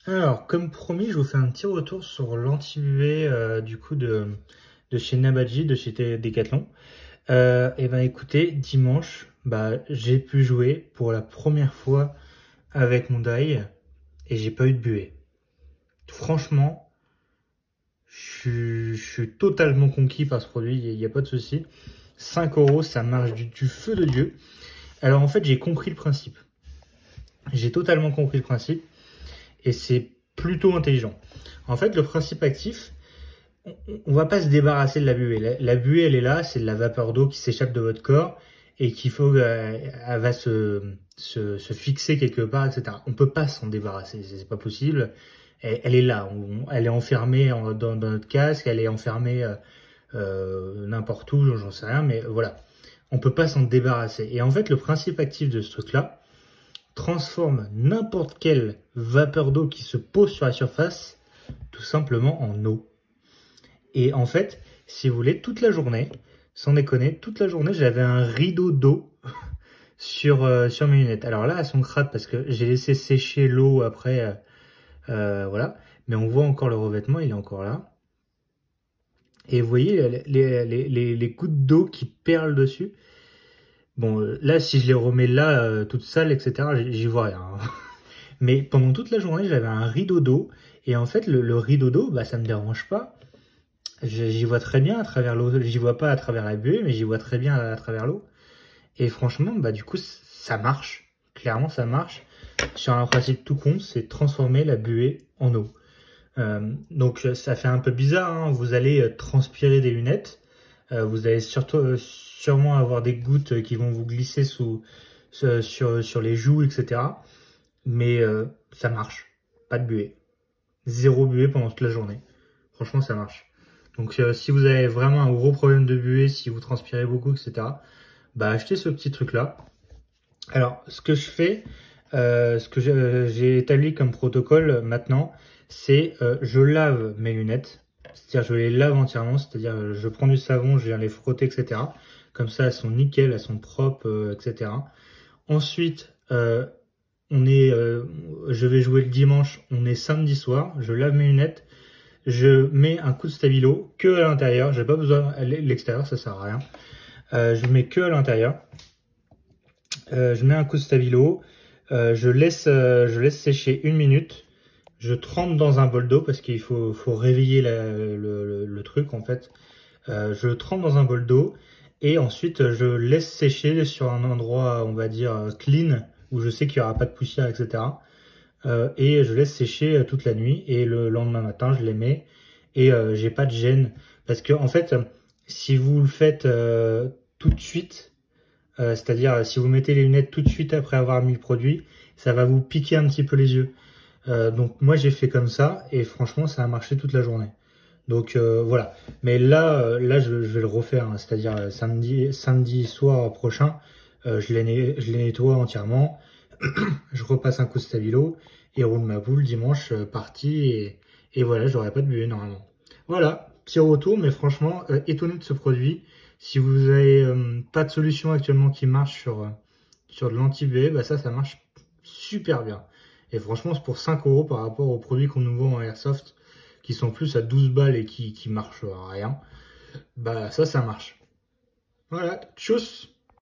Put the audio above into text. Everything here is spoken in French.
Alors, comme promis, je vous fais un petit retour sur l'anti-buée du coup de chez Nabaji, de chez Decathlon. Et ben écoutez, dimanche, j'ai pu jouer pour la première fois avec mon die et j'ai pas eu de buée. Franchement, je suis totalement conquis par ce produit, il n'y a pas de souci. 5 euros, ça marche du feu de Dieu. Alors en fait, j'ai compris le principe. J'ai totalement compris le principe et c'est plutôt intelligent. En fait, le principe actif, on va pas se débarrasser de la buée. La buée, elle est là, c'est de la vapeur d'eau qui s'échappe de votre corps et qu'il faut, elle va se fixer quelque part, etc. On peut pas s'en débarrasser, c'est pas possible. Elle est là, elle est enfermée dans notre casque, elle est enfermée n'importe où, j'en sais rien, mais voilà. On peut pas s'en débarrasser. Et en fait, le principe actif de ce truc-là transforme n'importe quelle vapeur d'eau qui se pose sur la surface tout simplement en eau. Et en fait, si vous voulez, toute la journée, sans déconner, toute la journée, j'avais un rideau d'eau sur mes lunettes. Alors là, elles sont crades parce que j'ai laissé sécher l'eau après, voilà. Mais on voit encore le revêtement, il est encore là. Et vous voyez les gouttes d'eau qui perlent dessus. Bon, là, si je les remets là, toutes sales, etc., j'y vois rien. Mais pendant toute la journée, j'avais un rideau d'eau. Et en fait, le rideau d'eau, ça me dérange pas. J'y vois très bien à travers l'eau. J'y vois pas à travers la buée, mais j'y vois très bien à travers l'eau. Et franchement, du coup, ça marche. Clairement, ça marche. Sur un principe tout con, c'est transformer la buée en eau. Donc, ça fait un peu bizarre, hein. Vous allez transpirer des lunettes. Vous allez sûrement avoir des gouttes qui vont vous glisser sur les joues, etc. Mais ça marche. Pas de buée. Zéro buée pendant toute la journée. Franchement, ça marche. Donc si vous avez vraiment un gros problème de buée, si vous transpirez beaucoup, etc., achetez ce petit truc-là. Alors, ce que je fais, ce que j'ai établi comme protocole maintenant, c'est je lave mes lunettes. C'est-à-dire je les lave entièrement, c'est-à-dire je prends du savon, je viens les frotter, etc. Comme ça, elles sont nickel, elles sont propres, etc. Ensuite, je vais jouer le dimanche, on est samedi soir, je lave mes lunettes, je mets un coup de stabilo que à l'intérieur, j'ai pas besoin l'extérieur, ça sert à rien. Je mets que à l'intérieur. Je mets un coup de stabilo, je laisse sécher 1 minute. Je trempe dans un bol d'eau parce qu'il faut réveiller le truc en fait. Je trempe dans un bol d'eau et ensuite je laisse sécher sur un endroit, on va dire, clean, où je sais qu'il n'y aura pas de poussière, etc. Et je laisse sécher toute la nuit et le lendemain matin je les mets et j'ai pas de gêne parce que en fait si vous le faites tout de suite, c'est-à-dire si vous mettez les lunettes tout de suite après avoir mis le produit, ça va vous piquer un petit peu les yeux. Donc moi j'ai fait comme ça et franchement ça a marché toute la journée. Donc voilà. Mais là je vais le refaire, hein. C'est-à-dire samedi soir prochain, je les nettoie entièrement. Je repasse un coup de stabilo et roule ma boule dimanche parti et voilà, j'aurai pas de buée normalement. Voilà, petit retour, mais franchement étonné de ce produit. Si vous avez pas de solution actuellement qui marche sur de l'anti-buée, ça marche super bien. Et franchement, c'est pour 5 euros par rapport aux produits qu'on nous vend en Airsoft, qui sont plus à 12 balles et qui marchent à rien. Ça marche. Voilà, tchuss!